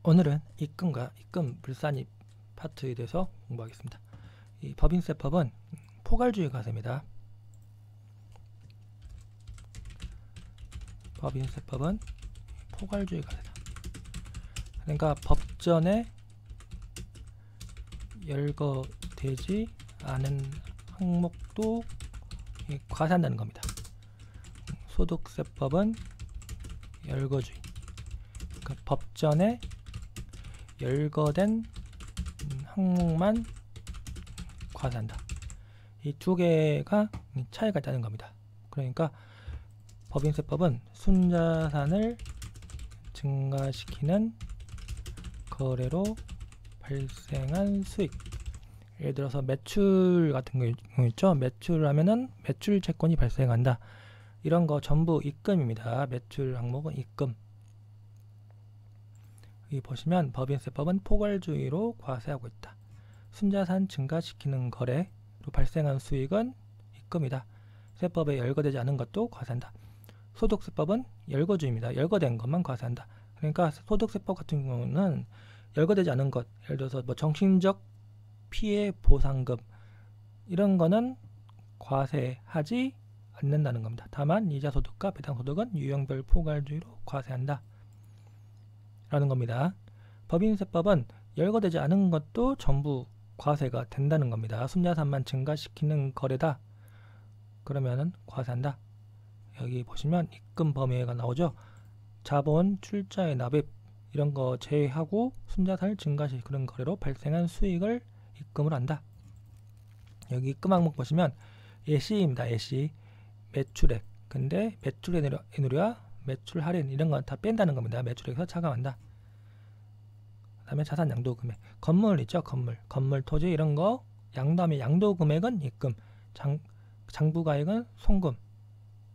오늘은 입금과 입금 불산입 파트에 대해서 공부하겠습니다. 이 법인세법은 포괄주의 과세입니다. 법인세법은 포괄주의 과세다. 그러니까 법전에 열거되지 않은 항목도 과세한다는 겁니다. 소득세법은 열거주의. 그러니까 법전에 열거된 항목만 과세한다. 이 두 개가 차이가 있다는 겁니다. 그러니까 법인세법은 순자산을 증가시키는 거래로 발생한 수익, 예를 들어서 매출 같은 거 있죠. 매출하면은 매출 채권이 발생한다. 이런 거 전부 입금입니다. 매출 항목은 입금. 여기 보시면 법인세법은 포괄주의로 과세하고 있다. 순자산 증가시키는 거래로 발생한 수익은 입금이다. 세법에 열거되지 않은 것도 과세한다. 소득세법은 열거주의입니다. 열거된 것만 과세한다. 그러니까 소득세법 같은 경우는 열거되지 않은 것, 예를 들어서 뭐 정신적 피해 보상금 이런 거는 과세하지 않는다는 겁니다. 다만 이자소득과 배당소득은 유형별 포괄주의로 과세한다 라는 겁니다. 법인세법은 열거되지 않은 것도 전부 과세가 된다는 겁니다. 순자산만 증가시키는 거래다. 그러면은 과세한다. 여기 보시면 입금 범위가 나오죠. 자본, 출자의 납입 이런 거 제외하고 순자산을 증가시키는 거래로 발생한 수익을 입금을 한다. 여기 입금 항목 보시면 예시입니다. 예시. 매출액. 근데 매출의 누리와 매출 할인 이런 건 다 뺀다는 겁니다. 매출액에서 차감한다. 그 다음에 자산 양도 금액. 건물 있죠. 건물 토지 이런 거 양도하면 양도 금액은 입금. 장부가액은 송금.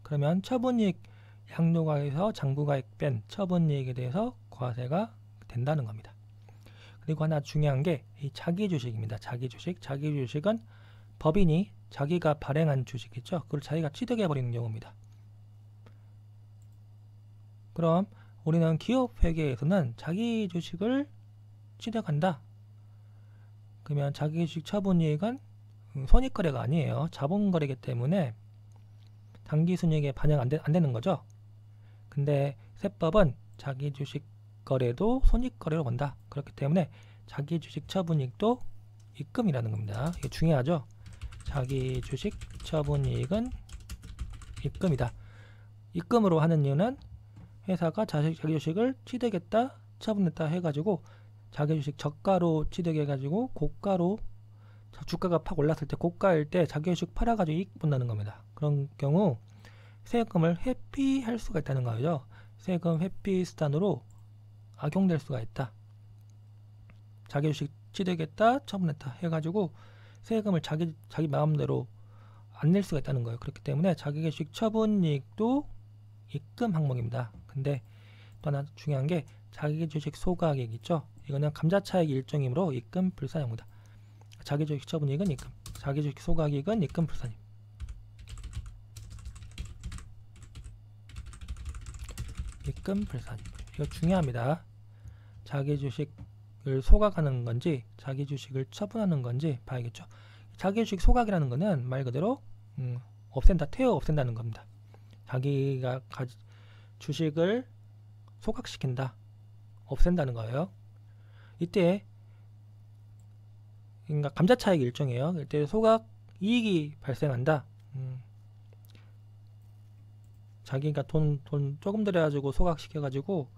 그러면 처분이익 양도가액에서 장부가액 뺀 처분이익에 대해서 과세가 된다는 겁니다. 그리고 하나 중요한 게 이 자기주식입니다. 자기주식은 법인이 자기가 발행한 주식 있죠. 그걸 자기가 취득해버리는 경우입니다. 그럼 우리는 기업회계에서는 자기주식을 취득한다. 그러면 자기주식 처분이익은 손익거래가 아니에요. 자본거래이기 때문에 당기순이익에 반영 안 되는 거죠. 근데 세법은 자기주식 거래도 손익거래로 본다. 그렇기 때문에 자기주식 처분이익도 입금이라는 겁니다. 이게 중요하죠. 자기주식 처분이익은 입금이다. 입금으로 하는 이유는 회사가 자기주식을 취득했다, 처분했다 해가지고 자기주식 저가로 취득해가지고 고가로 주가가 팍 올랐을 때 고가일 때 자기주식 팔아가지고 이익 본다는 겁니다. 그런 경우 세금을 회피할 수가 있다는 거죠. 세금 회피 수단으로 악용될 수가 있다. 자기주식 취득했다, 처분했다 해가지고 세금을 자기 마음대로 안 낼 수가 있다는 거예요. 그렇기 때문에 자기주식 처분이익도 입금 항목입니다. 근데 또 하나 중요한 게 자기주식 소각이익 있죠. 이거는 감자차익 일종이므로 입금 불산입니다. 자기주식 처분이익은 입금, 자기주식 소각이익은 입금 불산입. 입금 불산입. 이거 중요합니다. 자기주식을 소각하는 건지 자기주식을 처분하는 건지 봐야겠죠. 자기주식 소각이라는 거는 말 그대로 없앤다, 없앤다는 겁니다. 자기가 주식을 소각시킨다, 없앤다는 거예요. 이때 그러니까 감자차익 일종이에요. 이때 소각 이익이 발생한다. 자기가 돈 조금 들여가지고 소각시켜가지고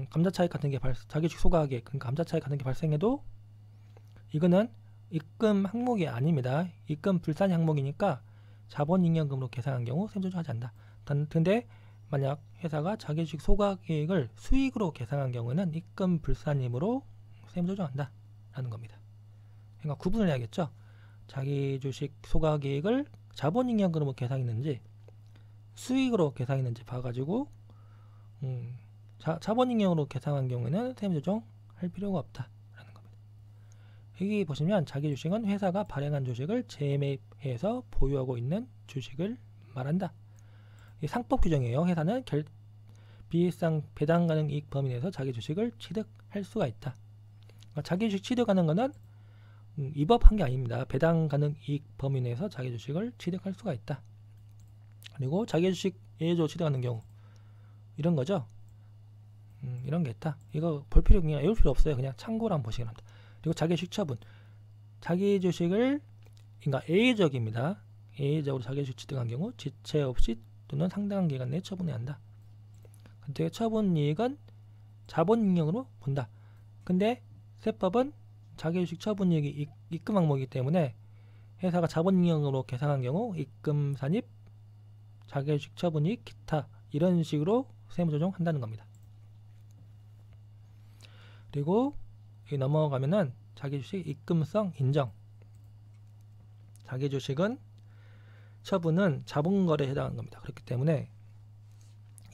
감자차익 같은 게 자기주식 소각액, 그러니까 감자차익 같은 게 발생해도 이거는 입금 항목이 아닙니다. 입금 불산 항목이니까 자본잉여금으로 계산한 경우 세무조정하지 않는다. 근데 만약 회사가 자기주식 소각액을 수익으로 계산한 경우에는 입금 불산임으로 세무조정한다 라는 겁니다. 그러니까 구분을 해야겠죠. 자기주식 소각액을 자본잉여금으로 계산했는지 수익으로 계산했는지 봐가지고 자본잉여금으로 계산한 경우에는 세무조정 할 필요가 없다 라는 겁니다. 여기 보시면 자기주식은 회사가 발행한 주식을 재매입해서 보유하고 있는 주식을 말한다. 이 상법 규정이에요. 회사는 비일상 배당 가능 이익 범위 내에서 자기 주식을 취득할 수가 있다. 그러니까 자기 주식 취득하는 거는 위법한 게 아닙니다. 배당 가능 이익 범위 내에서 자기 주식을 취득할 수가 있다. 그리고 자기 주식 예외적으로 취득하는 경우 이런 거죠. 이런 게 있다. 이거 볼 필요 그냥 외울 필요 없어요. 그냥 참고로 한번 보시기 바랍니다. 그리고 자기 주식 처분. 자기 주식을 그러니까 예외적입니다. 예외적으로 자기 주식 취득한 경우 지체 없이 또는 상당한 기간 내에 처분해야 한다. 근데 처분 이익은 자본 ing력으로 본다. 근데 세법은 자기 주식 처분 이익이 입금 항목이기 때문에 회사가 자본 ing력으로 계산한 경우 입금 산입, 자기 주식 처분 이익, 기타 이런 식으로 세무 조정한다는 겁니다. 그리고 여기 넘어가면은 자기 주식 입금성 인정. 자기 주식은 처분은 자본거래에 해당하는 겁니다. 그렇기 때문에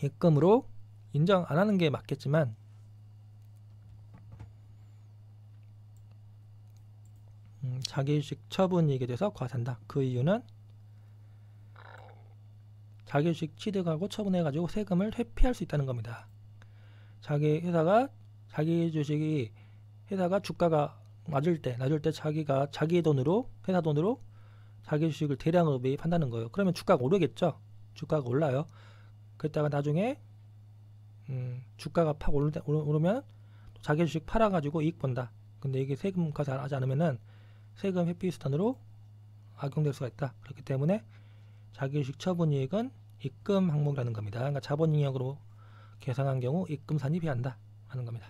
입금으로 인정 안 하는 게 맞겠지만 자기 주식 처분 이익에 대해서 과세한다. 그 이유는 자기 주식 취득하고 처분해가지고 세금을 회피할 수 있다는 겁니다. 자기 주식이 회사가 주가가 낮을 때 자기가 자기 돈으로 회사 돈으로 자기 주식을 대량으로 매입한다는 거예요. 그러면 주가가 오르겠죠. 주가가 올라요. 그랬다가 나중에 주가가 팍 오르면 자기 주식 팔아가지고 이익 본다. 근데 이게 세금 과세하지 않으면은 세금 회피 수단으로 악용될 수가 있다. 그렇기 때문에 자기 주식 처분 이익은 입금 항목이라는 겁니다. 그러니까 자본 ing력으로 계산한 경우 입금 산입해야 한다 하는 겁니다.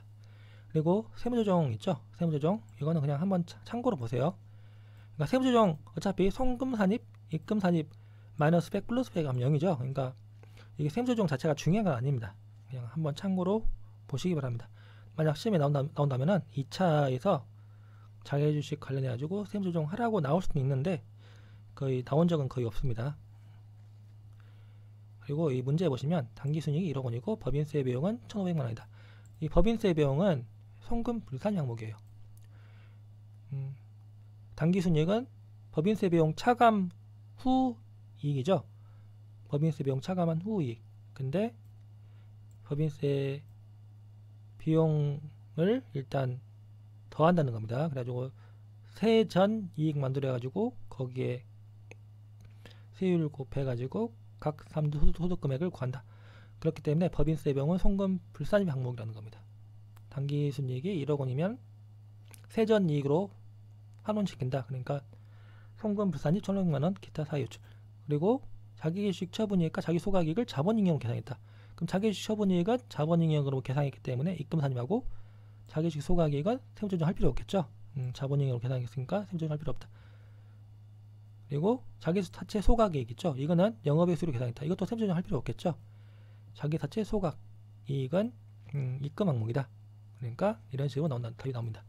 그리고 세무조정 있죠. 세무조정 이거는 그냥 한번 참고로 보세요. 그러니까 세무조정 어차피 송금 산입, 입금 산입 마이너스 100 플러스 100 하면 0이죠. 그러니까 이게 세무조정 자체가 중요한 건 아닙니다. 그냥 한번 참고로 보시기 바랍니다. 만약 시험에 나온다면은 2차에서 자기 주식 관련해 가지고 세무조정 하라고 나올 수도 있는데 거의 나온 적은 거의 없습니다. 그리고 이 문제 보시면 당기순이익이 1억 원이고 법인세 비용은 1,500만 원이다. 이 법인세 비용은 송금 불산 항목이에요. 당기순이익은 법인세 비용 차감 후 이익이죠. 법인세 비용 차감한 후 이익. 근데 법인세 비용을 일단 더한다는 겁니다. 그래가지고 세전 이익 만들어가지고 거기에 세율 곱해가지고 각 3주 소득 금액을 구한다. 그렇기 때문에 법인세 비용은 송금 불산입 항목이라는 겁니다. 당기순이익이 1억 원이면 세전 이익으로 환원시킨다. 그러니까 송금 불산입 1,500만 원 기타 사유출. 그리고 자기 주식 처분이익과 자기 소각이익을 자본잉여로 계산했다. 그럼 자기 주식 처분이익은 자본잉여로 계산했기 때문에 입금 산입하고 자기 주식 소각이익은 세무조정 할 필요 없겠죠. 자본잉여로 계산했으니까 세무조정 할 필요 없다. 그리고 자기 자체 소각이익 있죠. 이거는 영업외 수익으로 계산했다. 이것도 세무조정 할 필요 없겠죠. 자기 자체 소각 이익은 입금 항목이다. 그러니까 이런 식으로 답이 나옵니다.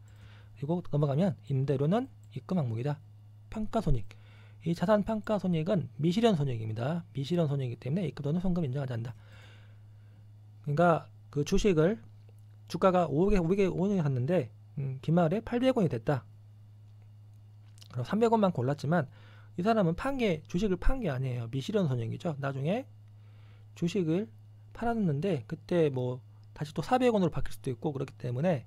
그리고 넘어가면 임대료는 입금 항목이다. 평가손익. 이 자산 평가손익은 미실현 손익입니다. 미실현 손익이기 때문에 입금 또는 송금 인정하지 않는다. 그러니까 그 주식을 주가가 500원에 샀는데 기말에 800원이 됐다. 그럼 300원만 골랐지만 이 사람은 주식을 판 게 아니에요. 미실현 손익이죠. 나중에 주식을 팔았는데 그때 뭐 다시 또 400원으로 바뀔 수도 있고 그렇기 때문에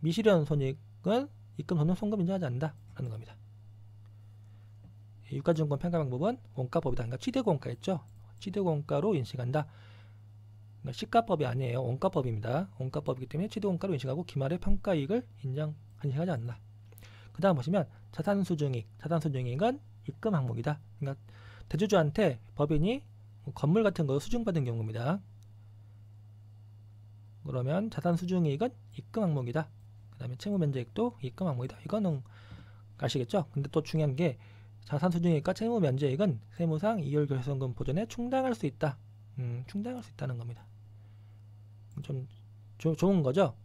미실현 손익은 입금 또는 송금 인정하지 않는다 라는 겁니다. 유가증권 평가 방법은 원가법이다. 그러니까 취득원가 있죠. 취득원가로 인식한다. 그러니까 시가법이 아니에요. 원가법입니다. 원가법이기 때문에 취득원가로 인식하고 기말의 평가이익을 인식하지 않는다. 그 다음 보시면 자산수증익. 자산수증익은 입금 항목이다. 그러니까 대주주한테 법인이 건물 같은 거 수증받은 경우입니다. 그러면 자산수증이익은 입금 항목이다. 그 다음에 채무면제액도 입금 항목이다. 이거는 아시겠죠? 근데 또 중요한 게 자산수증이익과 채무면제액은 세무상 이율결손금 보전에 충당할 수 있다. 충당할 수 있다는 겁니다. 좀 좋은 거죠?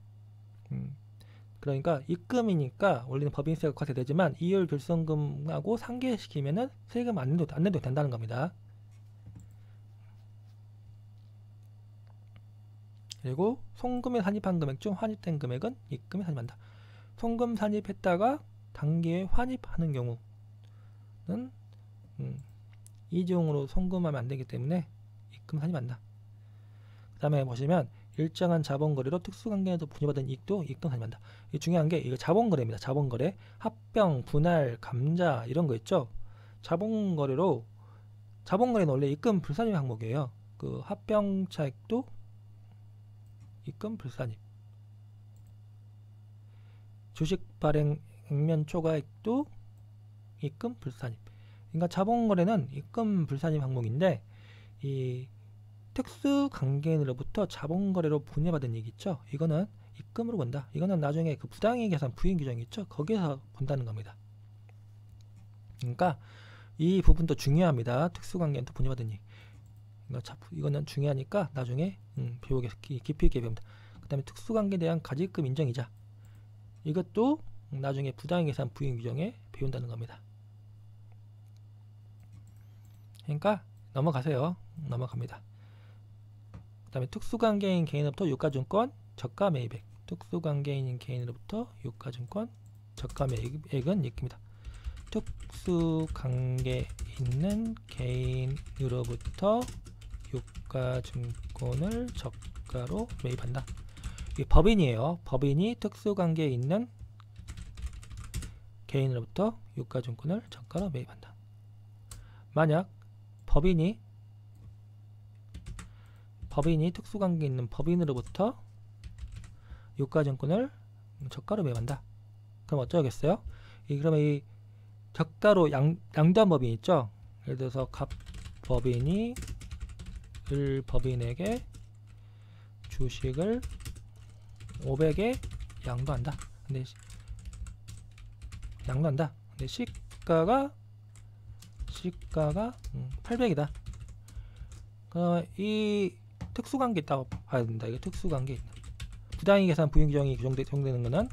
그러니까 입금이니까 원래는 법인세가 과세되지만 이율결손금하고 상계시키면은 세금 안 내도 된다는 겁니다. 그리고 송금에 산입한 금액 중 환입된 금액은 입금에 산입한다. 송금 산입했다가 단기에 환입하는 경우는 이중으로 송금하면 안 되기 때문에 입금 산입한다. 그 다음에 보시면 일정한 자본거래로 특수관계에서 분유받은 이익도 이익금 산입한다. 이 중요한 게 이거 자본거래입니다. 자본거래, 합병, 분할, 감자 이런 거 있죠. 자본거래는 원래 이익금 불산입 항목이에요. 그 합병 차익도 이익금 불산입, 주식 발행 액면 초과액도 이익금 불산입. 그러니까 자본거래는 이익금 불산입 항목인데 이 특수관계인으로부터 자본거래로 분해받은 이익 있죠. 이거는 입금으로 본다. 이거는 나중에 그 부당이익 계산 부인 규정이 있죠. 거기에서 본다는 겁니다. 그러니까 이 부분도 중요합니다. 특수관계인으로부터 분해받은 이익. 이거는 중요하니까 나중에 배우게 깊이 있게 배웁니다. 그 다음에 특수관계에 대한 가지금 인정이자. 이것도 나중에 부당이익 계산 부인 규정에 배운다는 겁니다. 그러니까 넘어가세요. 넘어갑니다. 그 다음에 특수관계인 개인으로부터 유가증권 저가 매입액. 특수관계인 개인으로부터 유가증권 저가 매입액은 이익금이다. 특수관계 있는 개인으로부터 유가증권을 저가로 매입한다. 이게 법인이에요. 법인이 특수관계에 있는 개인으로부터 유가증권을 저가로 매입한다. 만약 법인이 특수관계 있는 법인으로부터 유가증권을 저가로 매입한다. 그럼 어쩌겠어요? 그러면 이 저가로 양도한 법인 있죠? 예를 들어서 갑법인이 을법인에게 주식을 500에 양도한다. 근데 시가가 800이다. 그럼 이 특수관계 있다고 봐야 된다. 이게 특수관계 있다. 부당이익 계산 부인 규정이 적용되는 거는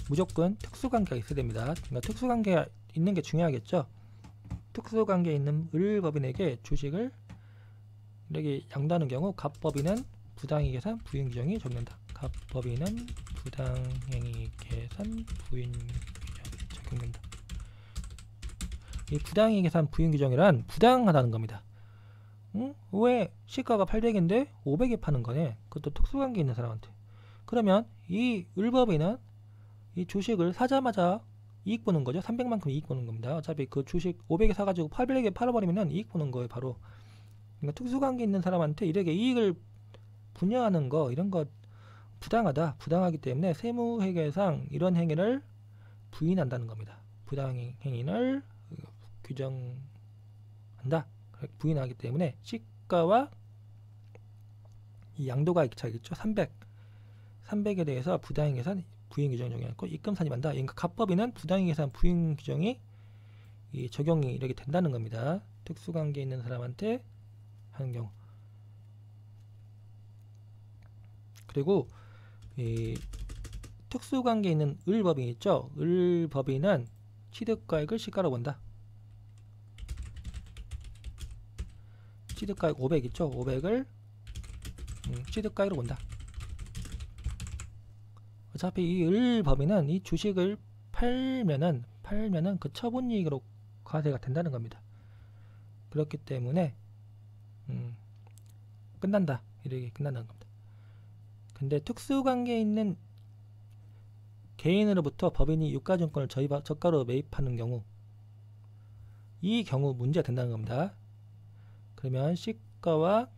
무조건 특수관계가 있어야 됩니다. 그러니까 특수관계가 있는 게 중요하겠죠. 특수관계에 있는 을법인에게 주식을 이렇게 양도하는 경우 갑법인은 부당이익 계산 부인 규정이 적용된다. 갑법인은 부당이익 계산 부인 규정이 적용된다. 이 부당이익 계산 부인 규정이란 부당하다는 겁니다. 왜 시가가 800인데 500에 파는 거네? 그것도 특수관계 있는 사람한테. 그러면 이 을법인은 이 주식을 사자마자 이익 보는 거죠. 300만큼 이익 보는 겁니다. 어차피 그 주식 500에 사가지고 800에 팔아버리면 이익 보는 거예요. 바로. 그러니까 특수관계 있는 사람한테 이렇게 이익을 분양하는 거 이런 거 부당하다. 부당하기 때문에 세무회계상 이런 행위를 부인한다는 겁니다. 부당행위를 규정한다. 부인하기 때문에 시가와 이 양도가액 차익 있죠. 300에 대해서 부당이익 계산 부인 규정 적용했고 입금 산입한다. 그러니까 갑법인은 부당이익 계산 부인 규정이 적용이 이렇게 된다는 겁니다. 특수관계 있는 사람한테 하는 경우. 그리고 이 특수관계 있는 을법인 있죠. 을법인은 취득가액을 시가로 본다. 취득가액 500 있죠. 500을 취득가액으로 본다. 어차피 이 을법인은 이 주식을 팔면은 그 처분이익으로 과세가 된다는 겁니다. 그렇기 때문에 끝난다. 이렇게 끝난다는 겁니다. 근데 특수관계에 있는 개인으로부터 법인이 유가증권을 저가로 매입하는 경우 이 경우 문제가 된다는 겁니다. 그러면 시가와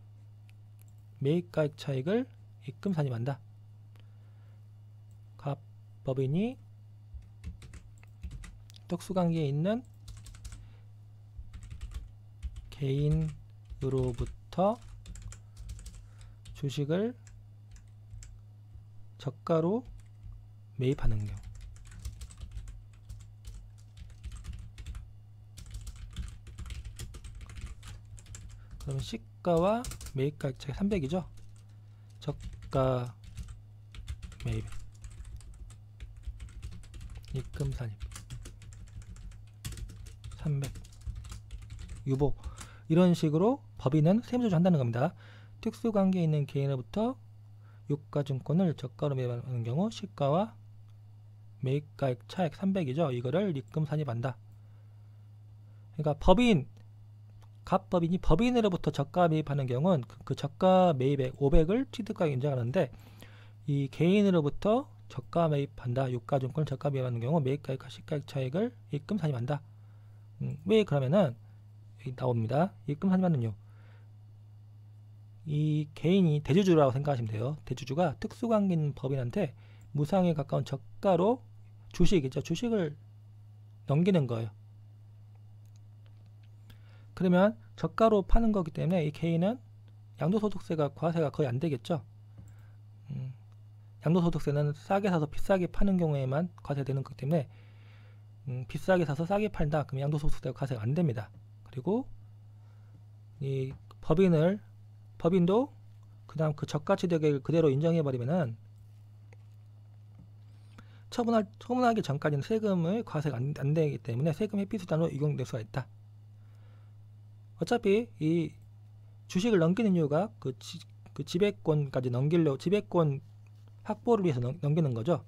매입가액 차익을 입금 산입한다. 갑법인이 특수관계에 있는 개인으로부터 주식을 저가로 매입하는 경우 그러면 시가와 매입가액 차익 300이죠. 저가 매입 입금 산입 300 유보 이런 식으로 법인은 세무조정한다는 겁니다. 특수관계에 있는 개인으로부터 유가증권을 저가로 매입하는 경우 시가와 매입가액 차익 300이죠. 이거를 입금 산입한다. 그러니까 법인 갑법인이 법인으로부터 저가 매입하는 경우는 그 저가 매입액 500을 취득가액 인정하는데, 이 개인으로부터 저가 매입한다, 유가증권을 저가 매입하는 경우 매입가액과 시가액 차익을 입금 산입한다. 왜 그러면은 나옵니다. 입금 산입하는 이유. 이 개인이 대주주라고 생각하시면 돼요. 대주주가 특수관계 있는 법인한테 무상에 가까운 저가로 주식이죠. 주식을 넘기는 거예요. 그러면 저가로 파는 거기 때문에 이 개인은 양도소득세가 과세가 거의 안 되겠죠. 양도소득세는 싸게 사서 비싸게 파는 경우에만 과세되는 거기 때문에 비싸게 사서 싸게 팔다 그럼 양도소득세가 과세가 안 됩니다. 그리고 이 법인도 그다음 그 저가 취득액을 그대로 인정해 버리면은 처분하기 전까지는 세금의 과세가 안 되기 때문에 세금 회피 수단으로 이용될 수가 있다. 어차피 이 주식을 넘기는 이유가 그 지배권까지 지배권 확보를 위해서 넘기는 거죠.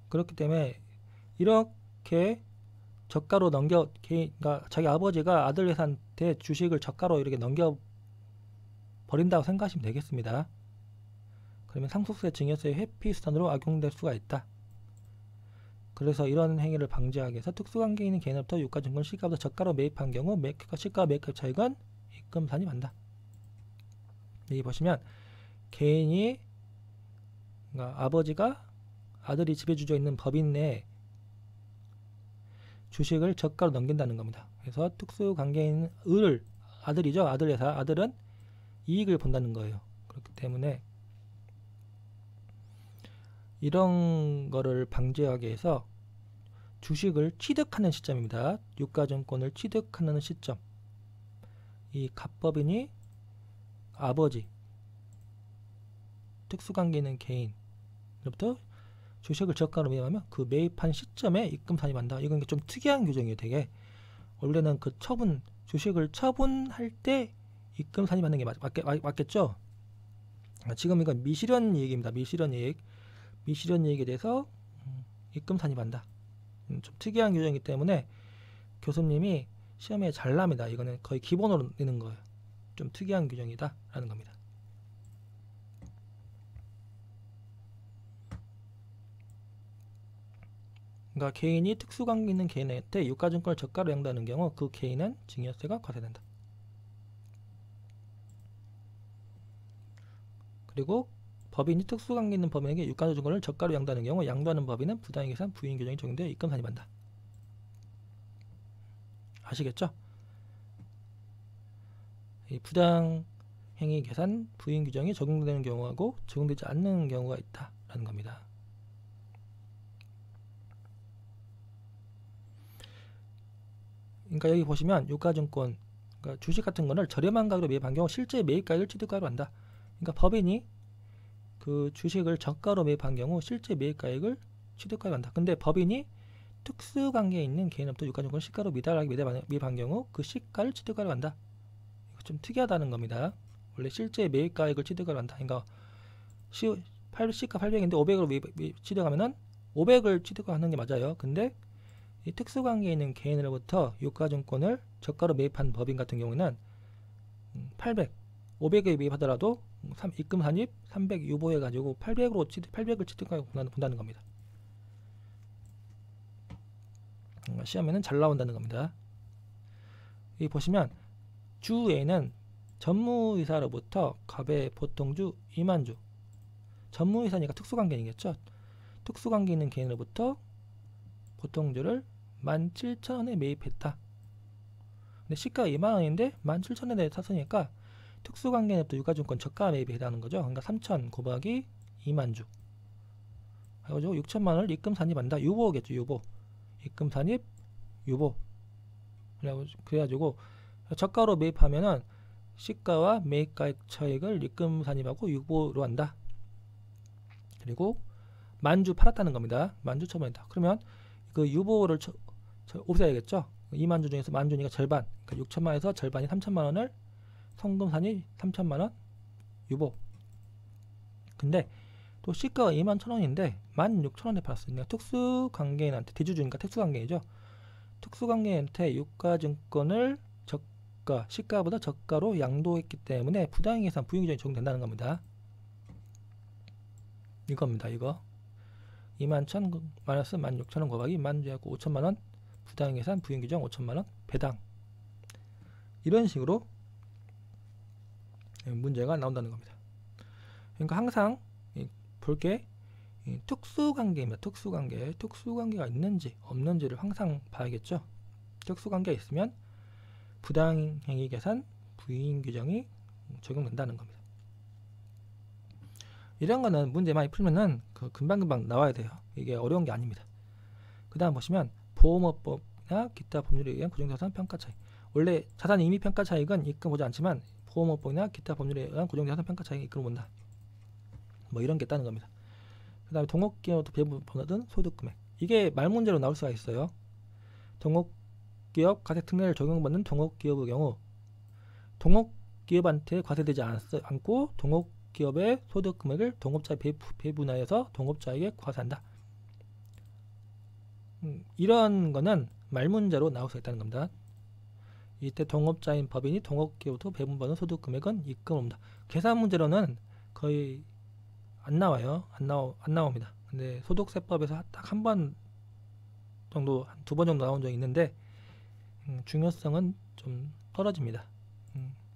그렇기 때문에 이렇게 저가로 그러니까 자기 아버지가 아들 회사한테 주식을 저가로 이렇게 넘겨 버린다고 생각하시면 되겠습니다. 그러면 상속세 증여세 회피 수단으로 악용될 수가 있다. 그래서 이런 행위를 방지하기 위해서 특수관계 있는 개인으로부터 유가증권 시가보다 저가로 매입한 경우 매입가 시가와 매입가 차익은 입금 산입한다. 여기 보시면 개인이 그러니까 아버지가 아들이 지배주저 있는 법인의 주식을 저가로 넘긴다는 겁니다. 그래서 특수관계인 아들이죠. 아들 회사 아들은 이익을 본다는 거예요. 그렇기 때문에 이런 거를 방지하기 위해서 주식을 취득하는 시점입니다. 유가증권을 취득하는 시점. 이 갑법인이 아버지 특수관계 있는 개인으로부터 주식을 저가로 매입하면 그 매입한 시점에 입금 산입한다. 이건 좀 특이한 규정이에요. 되게 원래는 그 주식을 처분할 때 입금 산입하는 게 맞겠죠? 지금 이건 미실현 이익입니다. 미실현 이익에 대해서 입금 산입한다. 좀 특이한 규정이기 때문에 교수님이 시험에 잘 납니다. 이거는 거의 기본으로 내는 거예요. 좀 특이한 규정이다 라는 겁니다. 그러니까 개인이 특수관계 있는 개인한테 유가증권을 저가로 양도하는 경우 그 개인은 증여세가 과세된다. 그리고 법인이 특수관계 있는 법인에게 유가증권을 저가로 양도하는 경우 양도하는 법인은 부당이익 계산 부인 규정이 적용되어 입금 산입한다. 아시겠죠? 이 부당 행위 계산 부인 규정이 적용되는 경우하고 적용되지 않는 경우가 있다라는 겁니다. 그러니까 여기 보시면 유가증권, 그러니까 주식 같은 거를 저렴한 가격으로 매입한 경우 실제 매입가액을 취득가로 한다. 그러니까 법인이 그 주식을 저가로 매입한 경우 실제 매입가액을 취득가로 한다. 근데 법인이 특수관계에 있는 개인으로부터 유가증권을 시가로 미달하게 매입한 경우 그 시가를 취득가로 한다. 이거 좀 특이하다는 겁니다. 원래 실제 매입가액을 취득가로 한다. 그러니까 시가 800인데 500으로 취득하면은 500을 취득하는 게 맞아요. 근데 이 특수관계에 있는 개인으로부터 유가증권을 저가로 매입한 법인 같은 경우는 500에 매입하더라도 입금 산입 300 유보해가지고 800을 취득하고 본다는 겁니다. 시험에는 잘 나온다는 겁니다. 여기 보시면 주 A는 전무이사로부터 갑의 보통주 2만주, 전무이사니까 특수관계인이겠죠. 특수관계 있는 개인으로부터 보통주를 17,000원에 매입했다. 근데 시가가 2만원인데 17,000원에 샀으니까 특수관계인으로부터 유가증권 저가 매입에 해당하는 거죠. 그러니까 3,000 곱하기 2만주 해가지고 6천만원을 입금 산입한다. 유보겠죠. 유보. 입금 산입 유보. 그래가지고 저가로 매입하면은 시가와 매입가액 차익을 입금 산입하고 유보로 한다. 그리고 만주 팔았다는 겁니다. 만주 처분했다. 그러면 그 유보를 없애야겠죠. 2만주 중에서 만주니까 절반, 그러니까 6천만원에서 절반이 3천만원을 성금 산입 3천만원 유보. 근데 또 시가가 21,000원인데 16,000원에 팔았으니까 특수관계인한테, 대주주니까 특수관계이죠. 특수관계인한테 유가증권을 저가, 시가보다 저가로 양도했기 때문에 부당이익 계산 부익규정이 적용된다는 겁니다. 이겁니다. 이거 21,000 마이너스 16,000원 곱하기 16,000 5천만원 부당이익 계산 부익규정 5천만원 배당, 이런 식으로 문제가 나온다는 겁니다. 그러니까 항상 볼게 특수관계입니다. 특수관계가 있는지 없는지를 항상 봐야겠죠. 특수관계가 있으면 부당행위 계산 부인 규정이 적용된다는 겁니다. 이런 거는 문제 많이 풀면은 금방금방 나와야 돼요. 이게 어려운 게 아닙니다. 그 다음 보시면 보험업법이나 기타 법률에 의한 고정자산 평가 차익. 원래 자산 임의 평가 차익은 입금 보지 않지만 보험업법이나 기타 법률에 의한 고정자산 평가 차익이 입금 본다. 뭐 이런 게 있다는 겁니다. 그 다음에 동업기업 배분 번호든 소득금액. 이게 말문제로 나올 수가 있어요. 동업기업 과세특례를 적용받는 동업기업의 경우 동업기업한테 과세되지 않고 동업기업의 소득금액을 동업자에 배분하여서 동업자에게 과세한다. 이런 거는 말문제로 나올 수 있다는 겁니다. 이때 동업자인 법인이 동업기업부터 배분받은 소득금액은 입금합니다. 계산 문제로는 거의 안 나와요. 안 나옵니다. 근데 소득세법에서 딱 한 번 정도, 두 번 정도 나온 적이 있는데 중요성은 좀 떨어집니다.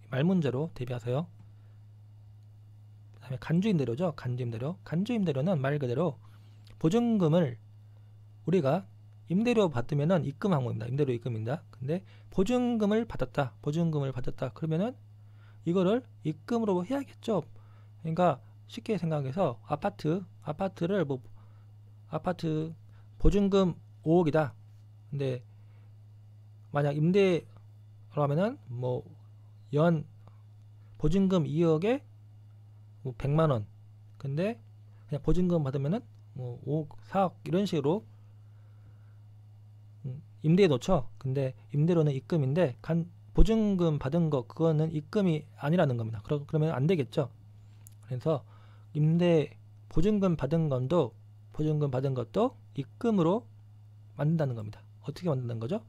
말문제로 대비하세요. 그 다음에 간주임대료죠. 간주임대료는 말 그대로 보증금을 우리가 임대료 받으면은 입금 항목입니다. 임대료 입금입니다. 근데 보증금을 받았다. 그러면은 이거를 입금으로 해야겠죠. 그러니까 쉽게 생각해서 아파트를 아파트 보증금 5억이다. 근데 만약 임대로 하면은 연 보증금 2억에 100만 원. 근데 그냥 보증금 받으면은 5억, 4억 이런 식으로 임대에 놓죠. 근데 임대료는 입금인데 보증금 받은 거 그거는 입금이 아니라는 겁니다. 그러면 안 되겠죠. 그래서 보증금 받은 것도 입금으로 만든다는 겁니다. 어떻게 만든다는 거죠?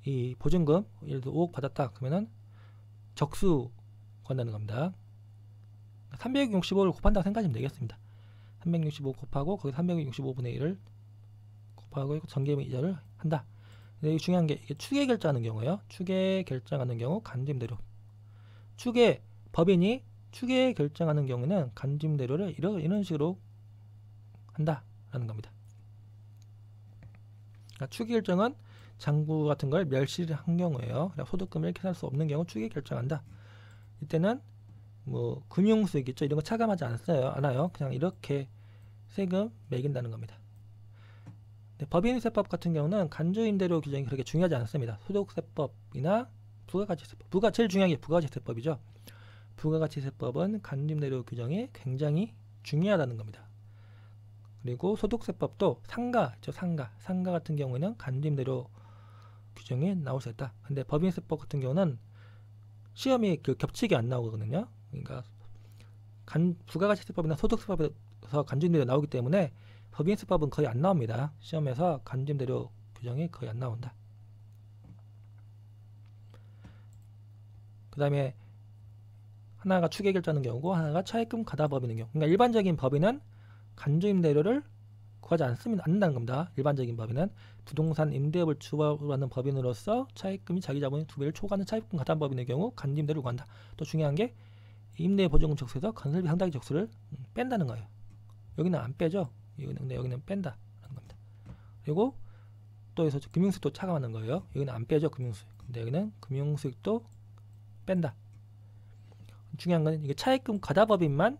이 보증금 예를 들어 5억 받았다 그러면은 적수 건다는 겁니다. 365를 곱한다고 생각하시면 되겠습니다. 365 곱하고 거기 365분의 1을 곱하고 전개미 이자를 한다. 근데 이게 중요한 게 이게 추계 결정하는 경우예요. 추계 결정하는 경우 간주임대료. 법인이 추계 결정하는 경우는 간주임대료를 이런 식으로 한다라는 겁니다. 그러니까 추계 결정은 장부 같은 걸 멸실한 경우예요. 소득금을 계산할 수 없는 경우 추계 결정한다. 이때는 금융수익 있죠. 이런 거 차감하지 않아요. 그냥 이렇게 세금 매긴다는 겁니다. 법인세법 같은 경우는 간주임대료 규정이 그렇게 중요하지 않습니다. 소득세법이나 부가가치세법. 제일 중요한 게 부가가치세법이죠. 부가가치세법은 간주임대료 규정이 굉장히 중요하다는 겁니다. 그리고 소득세법도 상가 같은 경우에는 간주임대료 규정이 나올 수 있다. 근데 법인세법 같은 경우는 시험이 겹치게 안 나오거든요. 그러니까 부가가치세법이나 소득세법에서 간주임대료 나오기 때문에 법인세법은 거의 안 나옵니다. 시험에서 간주임대료 규정이 거의 안 나온다. 그 다음에 하나가 추계 결정하는 경우고 하나가 차입금 가다법인의 경우. 그러니까 일반적인 법인은 간주임대료를 구하지 않는다는 겁니다. 일반적인 법인은 부동산 임대업을 주로 하는 법인으로서 차입금이 자기 자본의 2배를 초과하는 차입금 가담법인의 경우 간주임대료를 구한다. 또 중요한 게 임대보증금 적수에서 건설비 상당히 적수를 뺀다는 거예요. 여기는 안 빼죠. 근데 여기는 뺀다는 겁니다. 그리고 또 여기서 금융수익도 차감하는 거예요. 여기는 안 빼죠. 금융수익. 근데 여기는 금융수익도 뺀다. 중요한 건 이게 차입금 가다법인만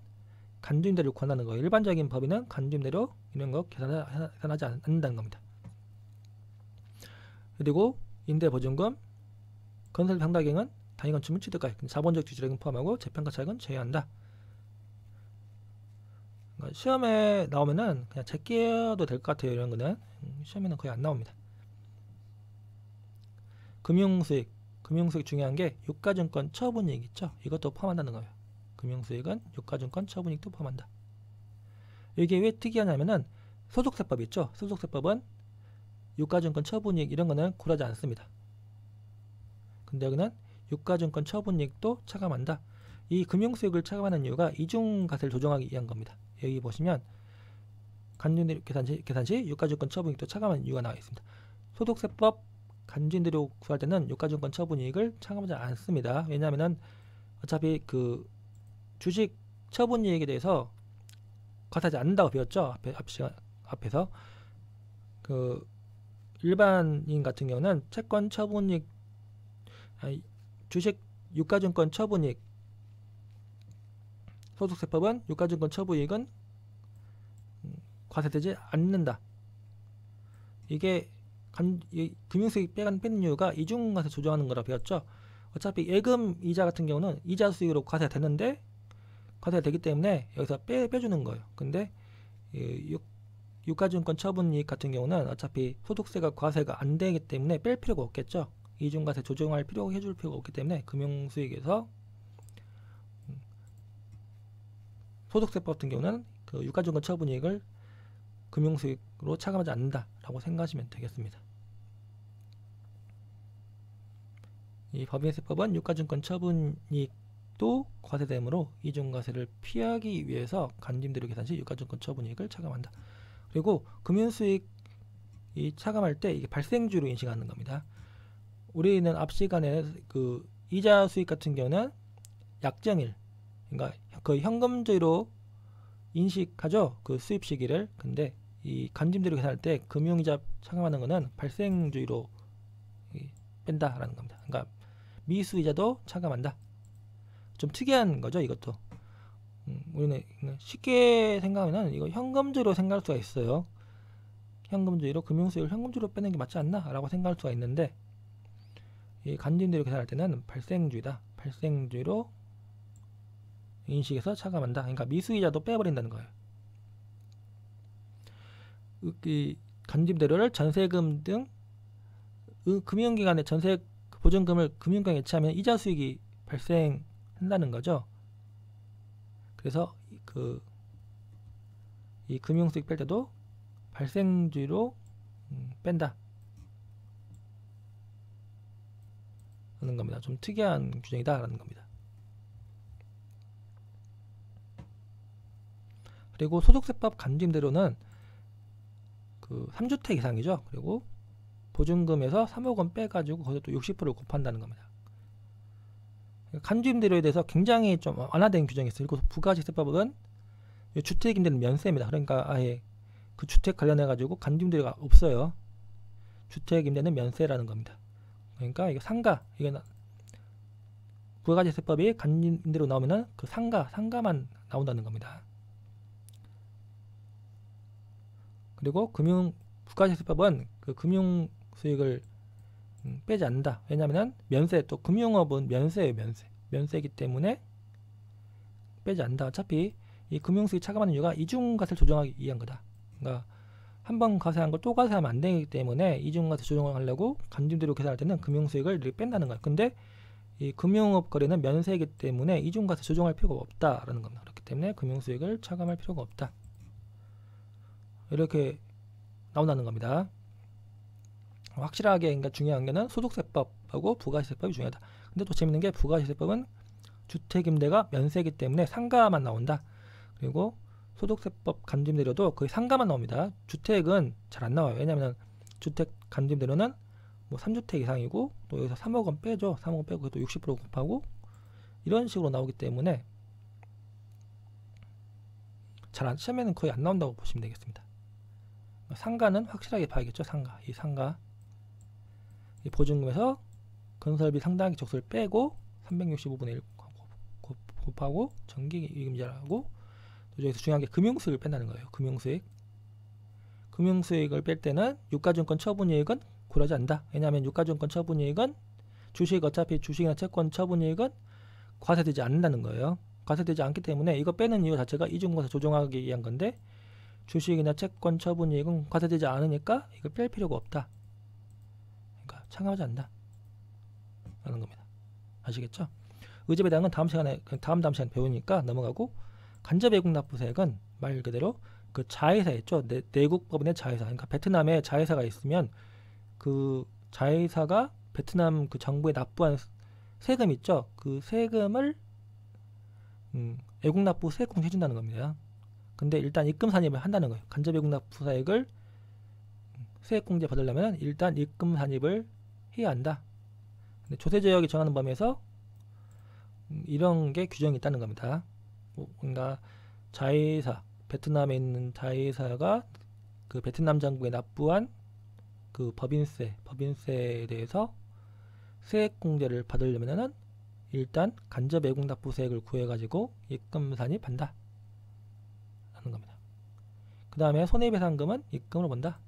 간주임대료를 구한다는 거예요. 일반적인 법인은 간주임대료 이런 거 계산하지 않는다는 겁니다. 그리고 임대보증금, 건설비 상당액은 단위건축물 취득가액, 자본적 지출액은 포함하고 재평가 차익은 제외한다. 그러니까 시험에 나오면은 그냥 제껴도 될 것 같아요. 이런 거는 시험에는 거의 안 나옵니다. 금융수익 중요한 게 유가증권 처분이익 있죠. 이것도 포함한다는 거예요. 금융수익은 유가증권 처분이익도 포함한다. 이게 왜 특이하냐면은 소득세법 있죠. 소득세법은 유가증권 처분이익 이런 거는 고려하지 않습니다. 근데 여기는 유가증권 처분이익도 차감한다. 이 금융수익을 차감하는 이유가 이중과세를 조정하기 위한 겁니다. 여기 보시면 간주인대료 계산 시 유가증권 처분이익도 차감하는 이유가 나와 있습니다. 소득세법 간주인대료 구할 때는 유가증권 처분이익을 차감하지 않습니다. 왜냐하면 어차피 그 주식 처분이익에 대해서 과세하지 않는다고 배웠죠. 앞에서 그 일반인 같은 경우는 채권 처분이익, 주식 유가증권 처분이익, 소득세법은 유가증권 처분이익은 과세되지 않는다. 이게 금융수익 빼는 이유가 이중과세 조정하는 거라 배웠죠. 어차피 예금 이자 같은 경우는 이자 수익으로 과세가 되는데 과세가 되기 때문에 여기서 빼주는 거예요. 근데 유가증권 처분이익 같은 경우는 어차피 소득세가 과세가 안 되기 때문에 뺄 필요가 없겠죠. 이중과세 조정할 해줄 필요가 없기 때문에 금융수익에서 소득세법 같은 경우는 그 유가증권 처분이익을 금융수익으로 차감하지 않는다라고 생각하시면 되겠습니다. 이 법인세법은 유가증권 처분이익도 과세되므로 이중과세를 피하기 위해서 간주인대료 계산 시 유가증권 처분이익을 차감한다. 그리고 금융수익이 차감할 때 이게 발생주로 인식하는 겁니다. 우리는 앞 시간에 그 이자 수익 같은 경우는 약정일, 그러니까 거의 현금주의로 인식하죠. 그 수입 시기를. 근데 이 간주인대료 계산할 때 금융이자 차감하는 거는 발생주의로 뺀다라는 겁니다. 그러니까 미수이자도 차감한다. 좀 특이한 거죠, 이것도. 우리는 쉽게 생각하면 이거 현금주의로 생각할 수가 있어요. 현금주의로 금융수익을 현금주의로 빼는 게 맞지 않나? 라고 생각할 수가 있는데 이 간주인대료 계산할 때는 발생주의다. 발생주의로 인식해서 차감한다. 그러니까 미수이자도 빼버린다는 거예요. 이 간주인대료를 전세금 등 금융기관의 전세 보증금을 금융기관에 예치하면 이자 수익이 발생한다는 거죠. 그래서 이 금융수익 뺄 때도 발생주의로 뺀다 라는 겁니다. 좀 특이한 규정이다 라는 겁니다. 그리고 소득세법 간주임대료는 그 3주택 이상이죠. 그리고 보증금에서 3억 원 빼가지고 거기서 또 60%를 곱한다는 겁니다. 간주임대료에 대해서 굉장히 좀 완화된 규정이 있어요. 그리고 부가세법은 주택임대는 면세입니다. 그러니까 아예 그 주택 관련해가지고 간주임대료가 없어요. 주택임대는 면세라는 겁니다. 그러니까 이거 상가, 이게 부가세법이 간주임대로 나오면은 그 상가만 나온다는 겁니다. 그리고 부가세법은 그 금융 수익을 빼지 않는다. 왜냐하면 면세, 또 금융업은 면세예요. 면세이기 때문에 빼지 않는다. 어차피 이 금융수익 차감하는 이유가 이중과세를 조정하기 위한 거다. 그러니까 한 번 과세한 걸 또 과세하면 안 되기 때문에 이중과세 조정을 하려고 간주임대료 계산할 때는 금융수익을 이렇게 뺀다는 거예요. 근데 이 금융업 거래는 면세이기 때문에 이중과세 조정할 필요가 없다라는 겁니다. 그렇기 때문에 금융수익을 차감할 필요가 없다. 이렇게 나온다는 겁니다. 확실하게 그러니까 중요한 게는 소득세법하고 부가세법이 중요하다. 근데 또 재밌는 게 부가세법은 주택임대가 면세이기 때문에 상가만 나온다. 그리고 소득세법 간주임대료도 거의 상가만 나옵니다. 주택은 잘 안 나와요. 왜냐하면 주택 간주임대료는 뭐 3주택 이상이고 또 여기서 3억 원 빼죠. 3억 원 빼고 또 60% 곱하고 이런 식으로 나오기 때문에 시험에는 거의 안 나온다고 보시면 되겠습니다. 상가는 확실하게 봐야겠죠. 이 상가 이 보증금에서 건설비 상당히 적소를 빼고 365분의 1 곱하고 정기임자라고 또 여기서 중요한 게 금융수익을 뺀다는 거예요. 금융수익을 뺄 때는 유가증권 처분이익은 고려하지 않는다. 왜냐하면 유가증권 처분이익은 어차피 주식이나 채권 처분이익은 과세되지 않는다는 거예요. 과세되지 않기 때문에 이거 빼는 이유 자체가 이중과세 조정하기 위한 건데 주식이나 채권 처분이익은 과세되지 않으니까 이걸 뺄 필요가 없다. 그러니까 차감하지 않는다 라는 겁니다. 아시겠죠? 의제배 대항은 다음 시간에 배우니까 넘어가고, 간접외국납부세액은 말 그대로 그 자회사 있죠. 내국법인의 자회사. 그러니까 베트남에 자회사가 있으면 그 자회사가 베트남 그 정부에 납부한 세금 있죠? 그 세금을 외국납부 세액공제 해준다는 겁니다. 근데 일단 입금 산입을 한다는 거예요. 간접 외국납부사액을 세액공제 받으려면 일단 입금 산입을 해야 한다. 근데 조세제역이 정하는 범위에서 이런 게 규정이 있다는 겁니다. 뭔가 자회사, 베트남에 있는 자회사가 그 베트남 정부에 납부한 그 법인세에 대해서 세액공제를 받으려면은 일단 간접 외국납부세액을 구해가지고 입금 산입한다 하는 겁니다. 그 다음에 손해배상금은 입금으로 본다.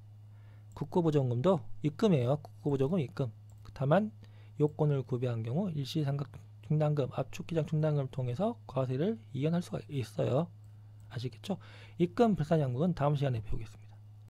국고보조금도 입금이에요. 국고보조금 입금. 다만 요건을 구비한 경우 일시상각 충당금, 압축기장 충당금을 통해서 과세를 이연할 수가 있어요. 아시겠죠? 입금 불산양국은 다음 시간에 배우겠습니다.